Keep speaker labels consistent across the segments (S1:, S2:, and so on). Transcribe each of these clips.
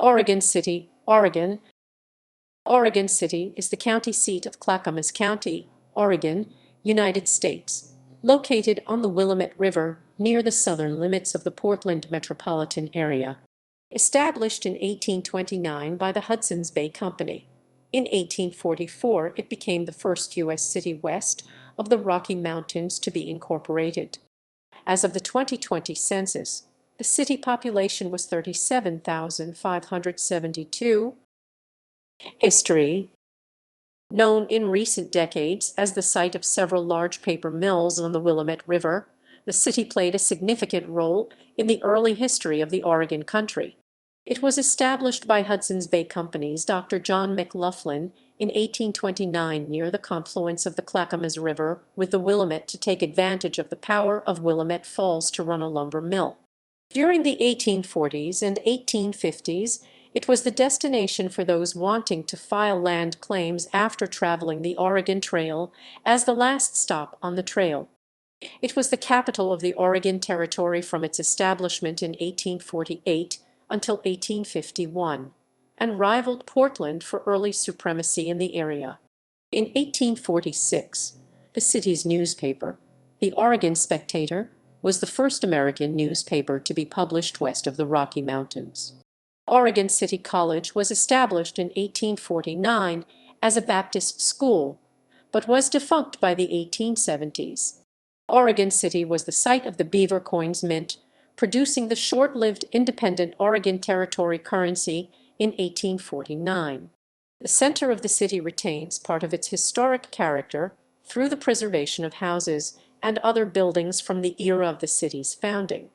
S1: Oregon City, Oregon. Oregon City is the county seat of Clackamas County, Oregon, United States, located on the Willamette River near the southern limits of the Portland metropolitan area. Established in 1829 by the Hudson's Bay Company. In 1844, it became the first U.S. city west of the Rocky Mountains to be incorporated. As of the 2020 census, the city population was 37,572. History. Known in recent decades as the site of several large paper mills on the Willamette River, the city played a significant role in the early history of the Oregon country. It was established by Hudson's Bay Company's Dr. John McLaughlin in 1829 near the confluence of the Clackamas River with the Willamette to take advantage of the power of Willamette Falls to run a lumber mill. During the 1840s and 1850s, it was the destination for those wanting to file land claims after traveling the Oregon Trail as the last stop on the trail. It was the capital of the Oregon Territory from its establishment in 1848 until 1851, and rivaled Portland for early supremacy in the area. In 1846, the city's newspaper, the Oregon Spectator, was the first American newspaper to be published west of the Rocky Mountains. Oregon City College was established in 1849 as a Baptist school, but was defunct by the 1870s. Oregon City was the site of the Beaver Coins Mint, producing the short-lived independent Oregon Territory currency in 1849. The center of the city retains part of its historic character through the preservation of houses and other buildings from the era of the city's founding.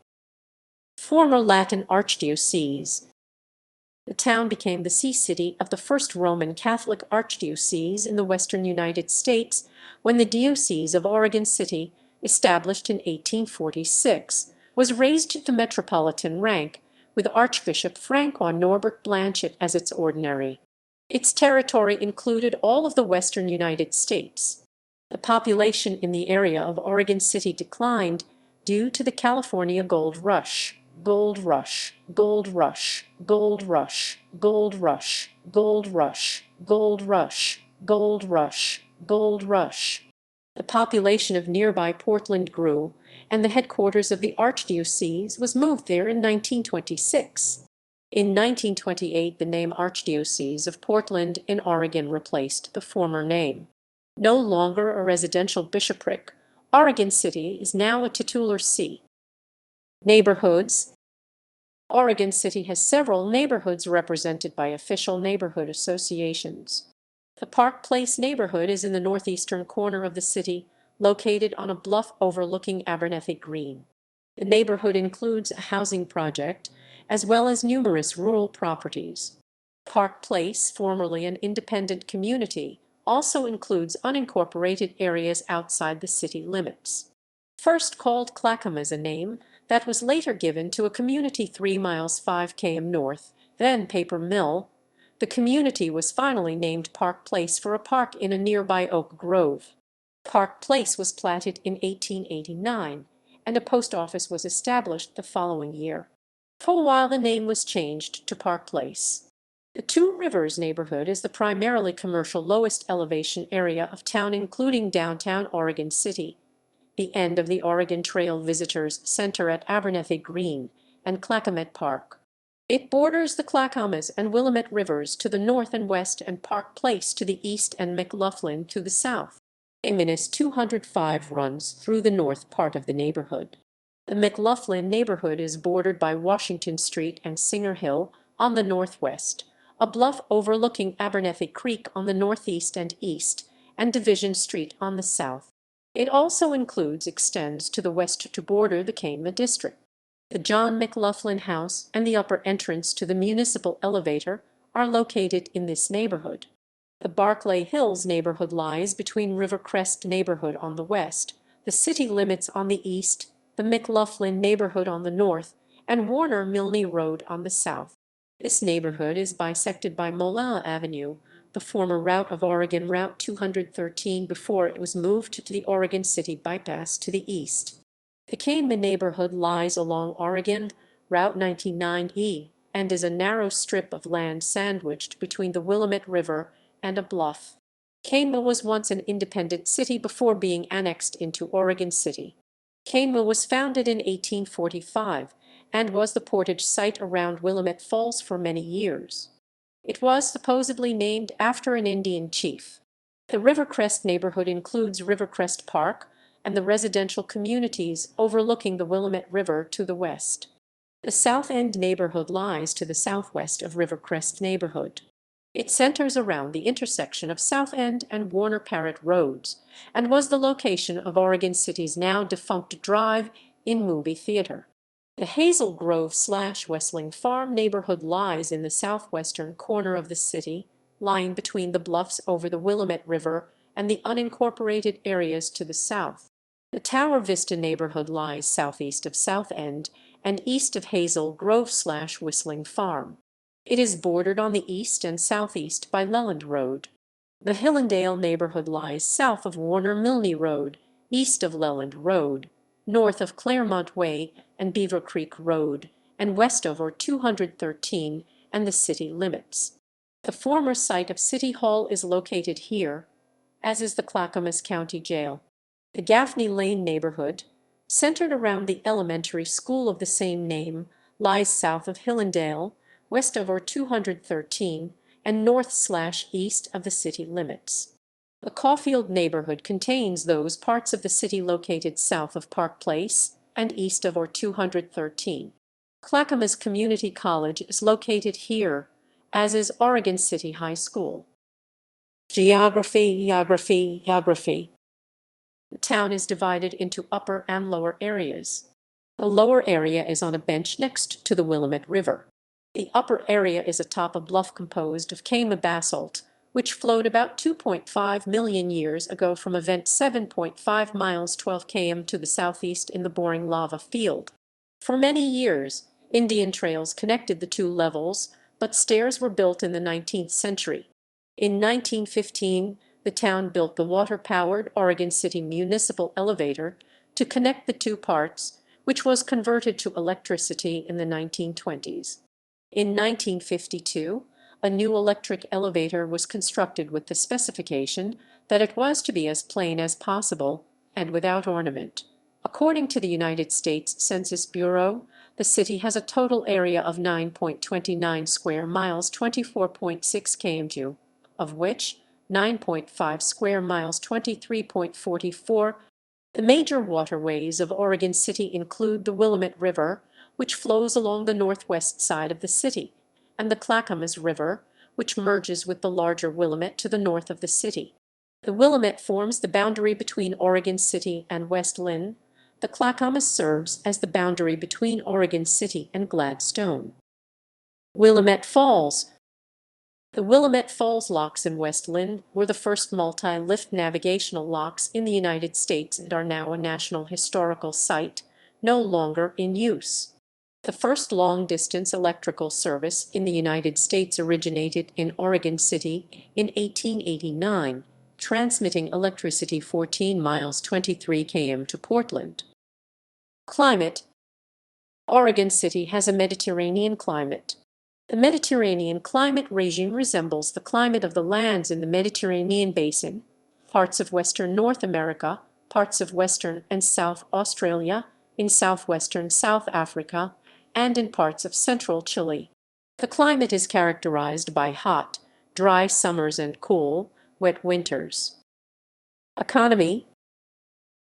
S1: Former Latin archdiocese. The town became the see-city of the first Roman Catholic archdiocese in the western United States when the Diocese of Oregon City, established in 1846, was raised to the metropolitan rank, with Archbishop Francois Norbert Blanchett as its ordinary. Its territory included all of the western United States. The population in the area of Oregon City declined due to the California Gold Rush. Gold Rush, Gold Rush, Gold Rush, Gold Rush, Gold Rush, Gold Rush, Gold Rush, Gold Rush. The population of nearby Portland grew, and the headquarters of the archdiocese was moved there in 1926. In 1928, the name Archdiocese of Portland in Oregon replaced the former name. No longer a residential bishopric, Oregon City is now a titular see. Neighborhoods. Oregon City has several neighborhoods represented by official neighborhood associations. The Park Place neighborhood is in the northeastern corner of the city, located on a bluff overlooking Abernethy Green. The neighborhood includes a housing project, as well as numerous rural properties. Park Place, formerly an independent community, also includes unincorporated areas outside the city limits. First called Clackamas, a name that was later given to a community 3 miles 5 km north, then paper mill, the community was finally named Park Place for a park in a nearby oak grove. Park Place was platted in 1889, and a post office was established the following year. For a while the name was changed to Park Place. The Two Rivers neighborhood is the primarily commercial lowest elevation area of town, including downtown Oregon City, the end of the Oregon Trail Visitors Center at Abernethy Green, and Clackamas Park. It borders the Clackamas and Willamette Rivers to the north and west, and Park Place to the east and McLaughlin to the south. Minus 205 runs through the north part of the neighborhood. The McLaughlin neighborhood is bordered by Washington Street and Singer Hill on the northwest, a bluff overlooking Abernethy Creek on the northeast and east, and Division Street on the south. It also extends to the west to border the Kama district. The John McLaughlin House and the upper entrance to the municipal elevator are located in this neighborhood. The Barclay Hills neighborhood lies between Rivercrest neighborhood on the west, the city limits on the east, the McLaughlin neighborhood on the north, and Warner Milne Road on the south. This neighborhood is bisected by Molalla Avenue, the former route of Oregon Route 213 before it was moved to the Oregon City bypass to the east. The Kama neighborhood lies along Oregon Route 99E and is a narrow strip of land sandwiched between the Willamette River and a bluff. Cainville was once an independent city before being annexed into Oregon City. Cainville was founded in 1845 and was the portage site around Willamette Falls for many years. It was supposedly named after an Indian chief. The Rivercrest neighborhood includes Rivercrest Park and the residential communities overlooking the Willamette River to the west. The South End neighborhood lies to the southwest of Rivercrest neighborhood. It centers around the intersection of South End and Warner Parrott Roads and was the location of Oregon City's now defunct drive-in movie theater. The Hazel Grove/Westling Farm neighborhood lies in the southwestern corner of the city, lying between the bluffs over the Willamette River and the unincorporated areas to the south. The Tower Vista neighborhood lies southeast of South End and east of Hazel Grove/Whistling Farm. It is bordered on the east and southeast by Leland Road. The Hillendale neighborhood lies south of Warner Milne Road, east of Leland Road, north of Claremont Way and Beaver Creek Road, and west of or 213 and the city limits. The former site of City Hall is located here, as is the Clackamas County Jail. The Gaffney Lane neighborhood, centered around the elementary school of the same name, lies south of Hillendale, west of or 213, and north/east of the city limits. The Caulfield neighborhood contains those parts of the city located south of Park Place and east of or 213. Clackamas Community College is located here, as is Oregon City High School. Geography. The town is divided into upper and lower areas. The lower area is on a bench next to the Willamette River. The upper area is atop a bluff composed of Kama basalt, which flowed about 2.5 million years ago from a vent 7.5 miles 12 km to the southeast in the Boring Lava Field. For many years, Indian trails connected the two levels, but stairs were built in the 19th century. In 1915, the town built the water-powered Oregon City Municipal Elevator to connect the two parts, which was converted to electricity in the 1920s. In 1952, a new electric elevator was constructed with the specification that it was to be as plain as possible and without ornament. According to the United States Census Bureau, the city has a total area of 9.29 square miles, 24.6 km2, of which 9.5 square miles, 23.44. The major waterways of Oregon City include the Willamette River, which flows along the northwest side of the city, and the Clackamas River, which merges with the larger Willamette to the north of the city. The Willamette forms the boundary between Oregon City and West Linn. The Clackamas serves as the boundary between Oregon City and Gladstone. Willamette Falls. The Willamette Falls locks in West Linn were the first multi-lift navigational locks in the United States and are now a National Historical Site, no longer in use. The first long-distance electrical service in the United States originated in Oregon City in 1889, transmitting electricity 14 miles 23 km to Portland. Climate. Oregon City has a Mediterranean climate. The Mediterranean climate regime resembles the climate of the lands in the Mediterranean basin, parts of western North America, parts of western and South Australia, in southwestern South Africa, and in parts of central Chile. The climate is characterized by hot, dry summers and cool, wet winters. Economy.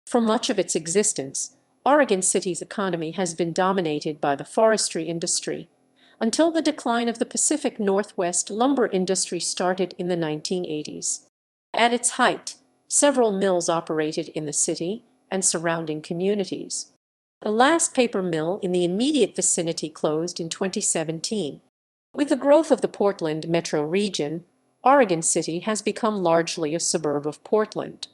S1: For much of its existence, Oregon City's economy has been dominated by the forestry industry, until the decline of the Pacific Northwest lumber industry started in the 1980s. At its height, several mills operated in the city and surrounding communities. The last paper mill in the immediate vicinity closed in 2017. With the growth of the Portland metro region, Oregon City has become largely a suburb of Portland.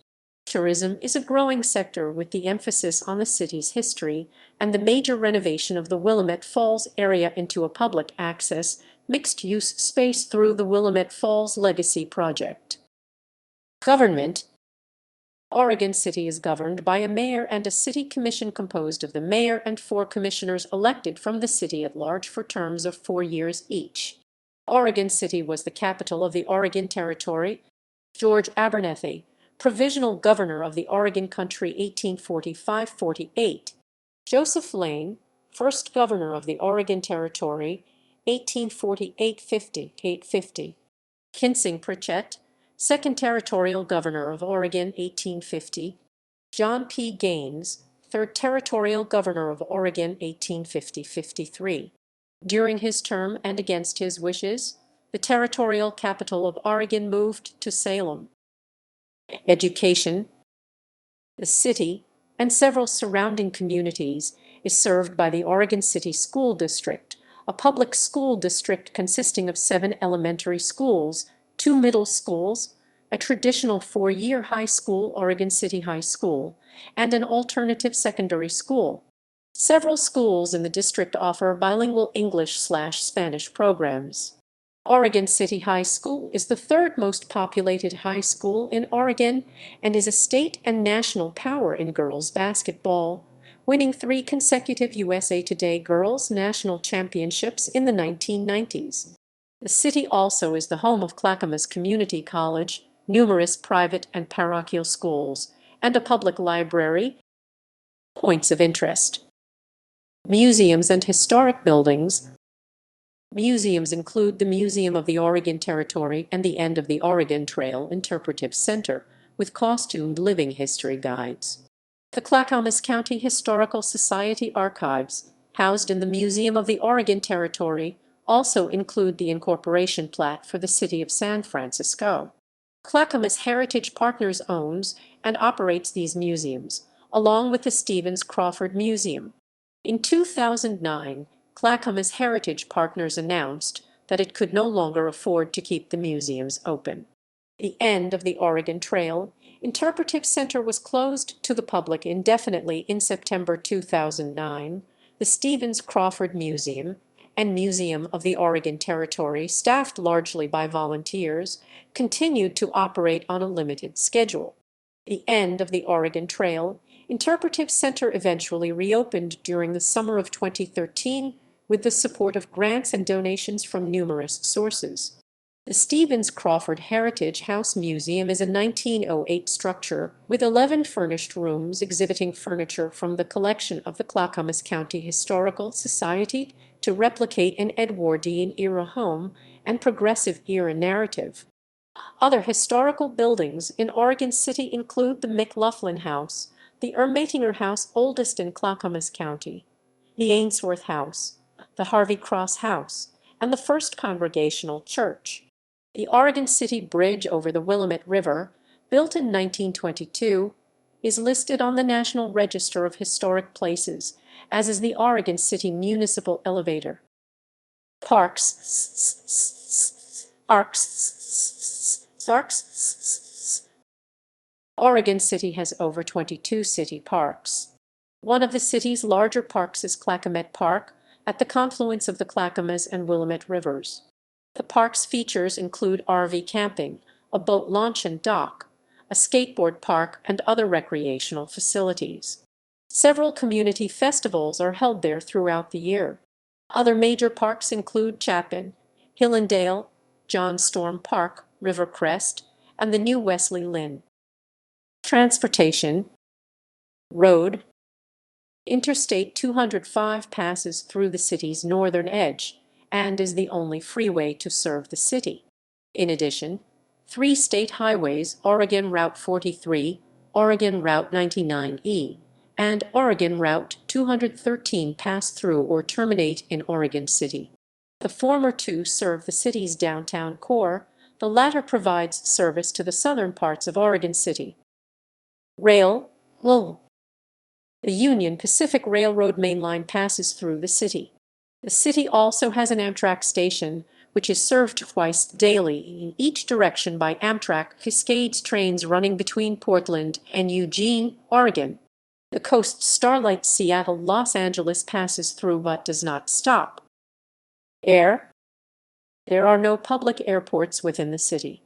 S1: Tourism is a growing sector with the emphasis on the city's history and the major renovation of the Willamette Falls area into a public access, mixed-use space through the Willamette Falls Legacy Project. Government. Oregon City is governed by a mayor and a city commission composed of the mayor and 4 commissioners elected from the city at large for terms of 4 years each. Oregon City was the capital of the Oregon Territory. George Abernethy, provisional governor of the Oregon Country 1845-48. Joseph Lane, first governor of the Oregon Territory 1848-50. Kinsing Pritchett, second territorial governor of Oregon 1850. John P. Gaines, third territorial governor of Oregon 1850-53. During his term and against his wishes, the territorial capital of Oregon moved to Salem. Education. The city and several surrounding communities is served by the Oregon City School District, a public school district consisting of 7 elementary schools, 2 middle schools, a traditional 4-year high school, Oregon City High School, and an alternative secondary school. Several schools in the district offer bilingual English/Spanish programs. Oregon City High School is the 3rd most populated high school in Oregon and is a state and national power in girls basketball, winning 3 consecutive USA Today Girls National Championships in the 1990s. The city also is the home of Clackamas Community College, numerous private and parochial schools, and a public library. Points of interest. Museums and historic buildings. Museums include the Museum of the Oregon Territory and the End of the Oregon Trail Interpretive Center, with costumed living history guides. The Clackamas County Historical Society archives, housed in the Museum of the Oregon Territory, also include the incorporation plat for the city of San Francisco. Clackamas Heritage Partners owns and operates these museums, along with the Stevens Crawford Museum. In 2009, Clackamas Heritage Partners announced that it could no longer afford to keep the museums open. The End of the Oregon Trail Interpretive Center was closed to the public indefinitely in September 2009. The Stevens Crawford Museum and Museum of the Oregon Territory, staffed largely by volunteers, continued to operate on a limited schedule. The End of the Oregon Trail Interpretive Center eventually reopened during the summer of 2013 with the support of grants and donations from numerous sources. The Stevens Crawford Heritage House Museum is a 1908 structure with 11 furnished rooms exhibiting furniture from the collection of the Clackamas County Historical Society to replicate an Edwardian-era home and progressive-era narrative. Other historical buildings in Oregon City include the McLaughlin House, the Ermatinger House, oldest in Clackamas County, the Ainsworth House, the Harvey Cross House, and the First Congregational Church. The Oregon City Bridge over the Willamette River, built in 1922, is listed on the National Register of Historic Places, as is the Oregon City Municipal Elevator. Parks. Oregon City has over 22 city parks. One of the city's larger parks is Clackamas Park, at the confluence of the Clackamas and Willamette Rivers. The park's features include RV camping, a boat launch and dock, a skateboard park, and other recreational facilities. Several community festivals are held there throughout the year. Other major parks include Chapin, Hillendale, John Storm Park, Rivercrest, and the new Wesley Lynn. Transportation. Road. Interstate 205 passes through the city's northern edge and is the only freeway to serve the city. In addition, 3 state highways, Oregon Route 43, Oregon Route 99E, and Oregon Route 213 pass through or terminate in Oregon City. The former 2 serve the city's downtown core, the latter provides service to the southern parts of Oregon City. Rail. The Union Pacific Railroad main line passes through the city. The city also has an Amtrak station, which is served twice daily in each direction by Amtrak Cascades trains running between Portland and Eugene, Oregon. The Coast Starlight Seattle-Los Angeles passes through but does not stop. Air. There are no public airports within the city.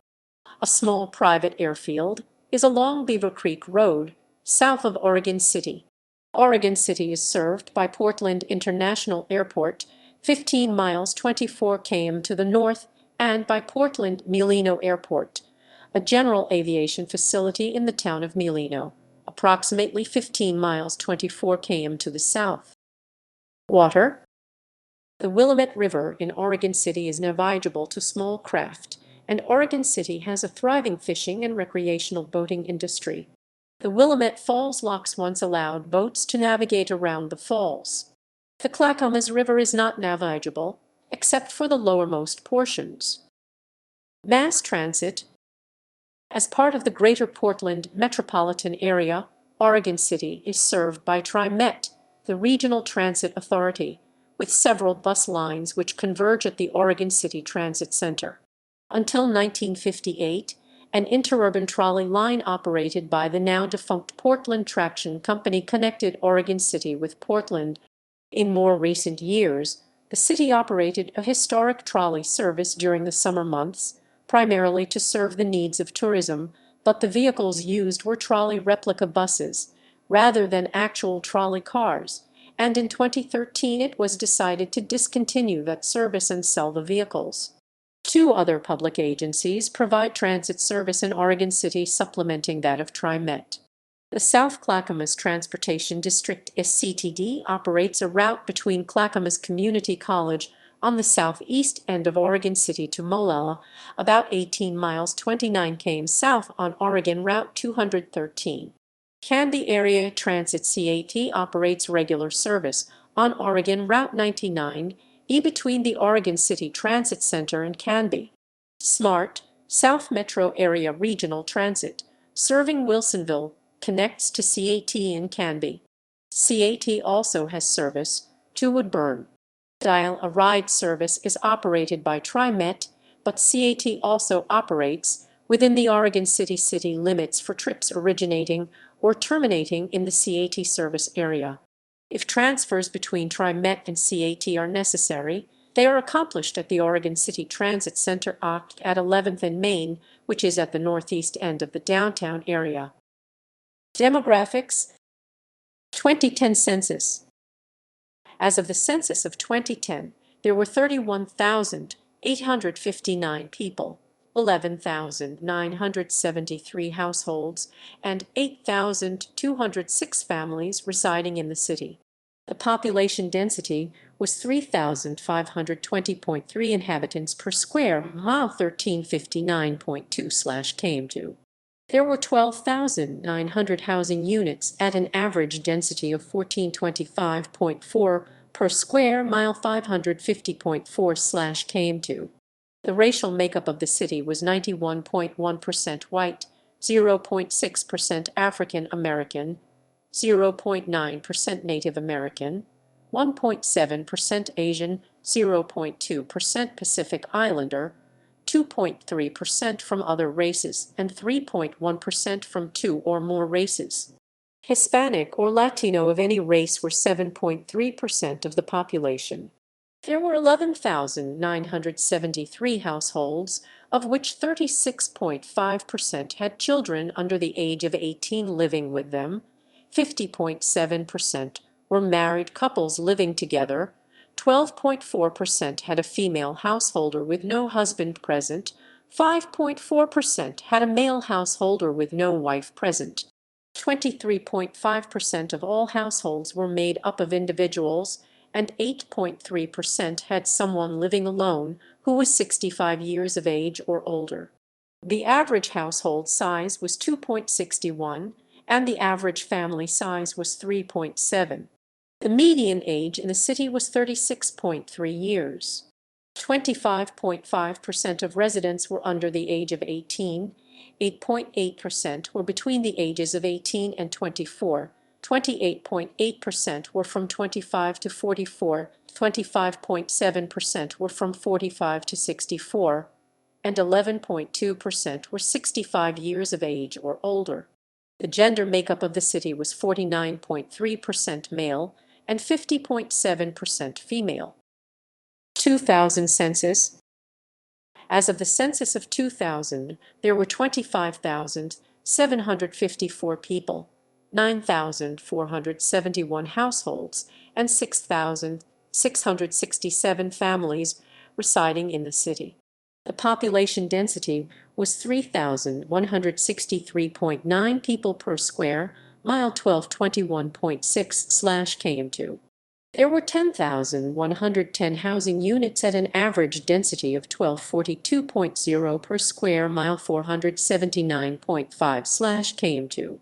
S1: A small private airfield, is along Beaver Creek Road, south of Oregon City. Oregon City is served by Portland International Airport, 15 miles 24 km to the north, and by Portland-Melino Airport, a general aviation facility in the town of Melino, approximately 15 miles 24 km to the south. Water. The Willamette River in Oregon City is navigable to small craft, and Oregon City has a thriving fishing and recreational boating industry. The Willamette Falls locks once allowed boats to navigate around the falls. The Clackamas River is not navigable, except for the lowermost portions. Mass transit. As part of the Greater Portland metropolitan area, Oregon City is served by TriMet, the regional transit authority, with several bus lines which converge at the Oregon City Transit Center. Until 1958, an interurban trolley line operated by the now-defunct Portland Traction Company connected Oregon City with Portland. In more recent years, the city operated a historic trolley service during the summer months, primarily to serve the needs of tourism, but the vehicles used were trolley replica buses, rather than actual trolley cars, and in 2013 it was decided to discontinue that service and sell the vehicles. Two other public agencies provide transit service in Oregon City supplementing that of TriMet. The South Clackamas Transportation District (SCTD) operates a route between Clackamas Community College on the southeast end of Oregon City to Molalla, about 18 miles 29 km south on Oregon Route 213. Canby Area Transit CAT operates regular service on Oregon Route 99 between the Oregon City Transit Center and Canby. SMART, South Metro Area Regional Transit, serving Wilsonville, connects to CAT in Canby. CAT also has service to Woodburn. Dial-a-Ride service is operated by TriMet, but CAT also operates within the Oregon City city limits for trips originating or terminating in the CAT service area. If transfers between TriMet and CAT are necessary, they are accomplished at the Oregon City Transit Center at 11th and Main, which is at the northeast end of the downtown area. Demographics. 2010 census. As of the census of 2010, there were 31,859 people, 11,973 households, and 8,206 families residing in the city. The population density was 3,520.3 inhabitants per square mile, 1359.2/km2. There were 12,900 housing units at an average density of 1425.4 per square mile, 550.4/km2. The racial makeup of the city was 91.1% white, 0.6% African American, 0.9% Native American, 1.7% Asian, 0.2% Pacific Islander, 2.3% from other races, and 3.1% from two or more races. Hispanic or Latino of any race were 7.3% of the population. There were 11,973 households, of which 36.5% had children under the age of 18 living with them, 50.7% were married couples living together, 12.4% had a female householder with no husband present, 5.4% had a male householder with no wife present. 23.5% of all households were made up of individuals, and 8.3% had someone living alone who was 65 years of age or older. The average household size was 2.61, and the average family size was 3.7. The median age in the city was 36.3 years. 25.5% of residents were under the age of 18, 8.8% were between the ages of 18 and 24, 28.8% were from 25 to 44, 25.7% were from 45 to 64, and 11.2% were 65 years of age or older. The gender makeup of the city was 49.3% male and 50.7% female. 2000 census. As of the census of 2000, there were 25,000 754 people, 9,471 households, and 6,667 families residing in the city. The population density was 3,163.9 people per square mile, 1221.6/km2. There were 10,110 housing units at an average density of 1242.0 per square mile, 479.5/km2.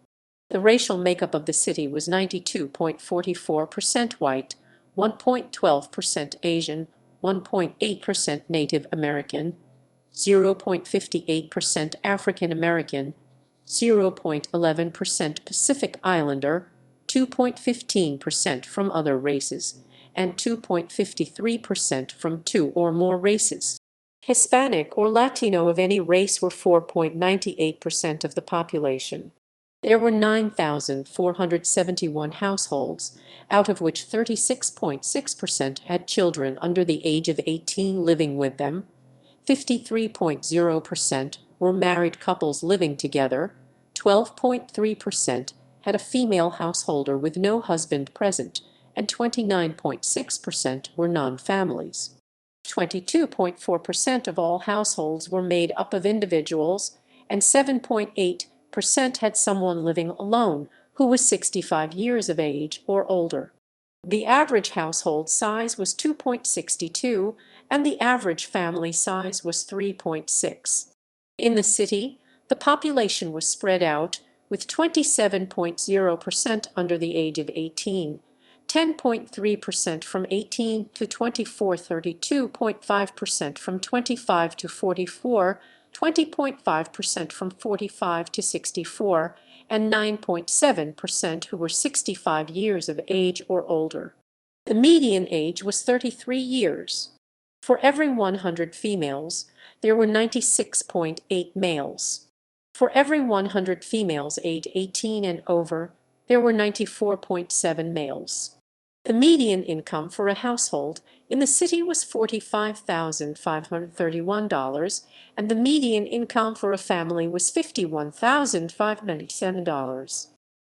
S1: The racial makeup of the city was 92.44% white, 1.12% Asian, 1.8% Native American, 0.58% African American, 0.11% Pacific Islander, 2.15% from other races, and 2.53% from two or more races. Hispanic or Latino of any race were 4.98% of the population. There were 9,471 households, out of which 36.6% had children under the age of 18 living with them, 53.0% were married couples living together, 12.3% had a female householder with no husband present, and 29.6% were non-families. 22.4% of all households were made up of individuals, and 7.8% had someone living alone who was 65 years of age or older. The average household size was 2.62, and the average family size was 3.6. In the city, the population was spread out, with 27.0% under the age of 18, 10.3% from 18 to 24, 32.5% from 25 to 44, 20.5% from 45 to 64, and 9.7% who were 65 years of age or older. The median age was 33 years. For every 100 females, there were 96.8 males. For every 100 females age 18 and over, there were 94.7 males. The median income for a household in the city was $45,531, and the median income for a family was $51,597.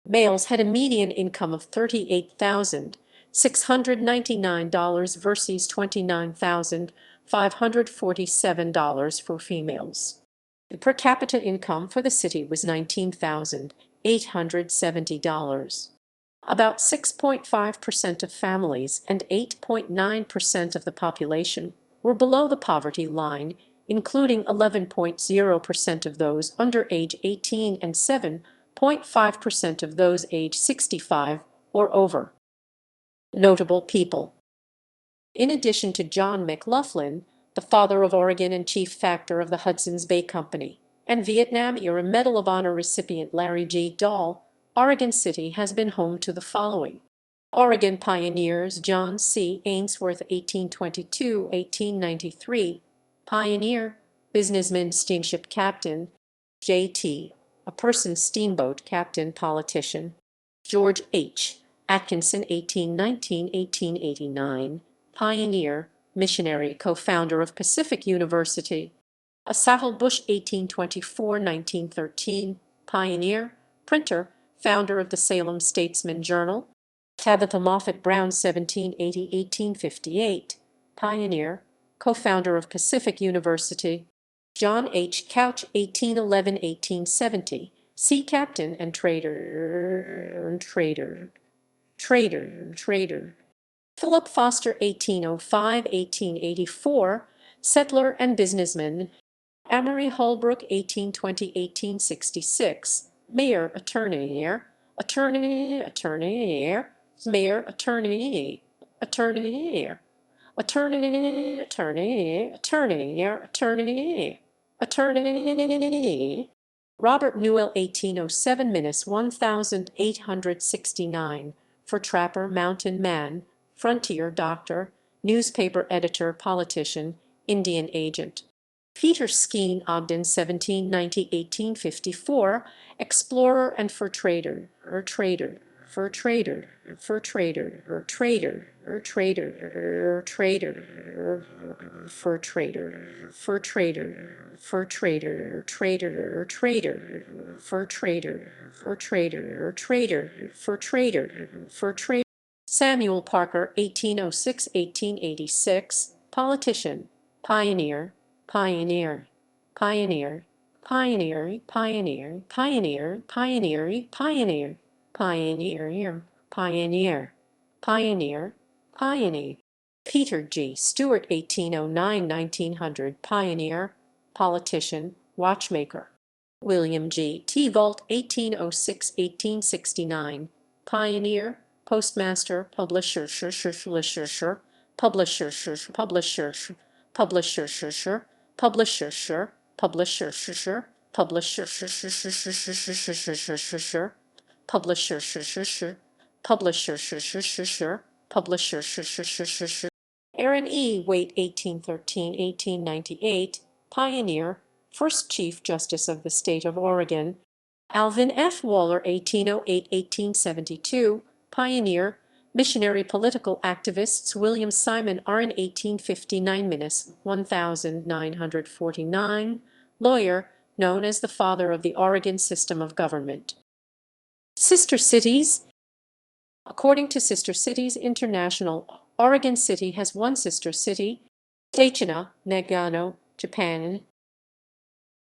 S1: Males had a median income of $38,699 versus $29,547 for females. The per capita income for the city was $19,870. About 6.5% of families and 8.9% of the population were below the poverty line, including 11.0% of those under age 18 and 7.5% of those age 65 or over. Notable people. In addition to John McLaughlin, the father of Oregon and chief factor of the Hudson's Bay Company, and Vietnam-era Medal of Honor recipient Larry G. Dahl, Oregon City has been home to the following: Oregon pioneers John C. Ainsworth, 1822–1893, pioneer, businessman, steamship captain; J.T., a person, steamboat captain, politician; George H. Atkinson, 1819–1889, pioneer, missionary, co-founder of Pacific University; Asahel Bush, 1824–1913, pioneer, printer, founder of the Salem Statesman Journal; Tabitha Moffett Brown, 1780–1858, pioneer, co-founder of Pacific University; John H. Couch, 1811–1870, sea captain and trader. Philip Foster, 1805–1884, settler and businessman. Amory Holbrook, 1820–1866, mayor, attorney, mayor, attorney, mayor, attorney, attorney. Robert Newell, 1807–1869, fur trapper, mountain man, frontier doctor, newspaper editor, politician, Indian agent. Peter Skeen Ogden, 1790–1854, explorer and fur trader, trader. fur trader, trader, trader, fur trader, fur trader, trader, fur trader, fur trader. Samuel Parker, 1806–1886, politician, pioneer, pioneer, pioneer, pioneer, pioneer, pioneer, pioneer, pioneer, pioneer, pioneer, pioneer, pioneer. Peter G. Stewart, 1809–1900, pioneer, politician, watchmaker. William G. T. Vault, 1806–1869, pioneer, postmaster, publisher, publisher, publisher, publisher, publisher, publisher, publisher, publisher, publisher, publisher, publisher. Aaron E. Waite, 1813–1898, pioneer, first Chief Justice of the State of Oregon. Alvin F. Waller, 1808–1872, pioneer, missionary political activists. William Simon Arn, 1859–1949, lawyer, known as the father of the Oregon system of government. Sister cities. According to Sister Cities International, Oregon City has one sister city, Daytona, Nagano, Japan.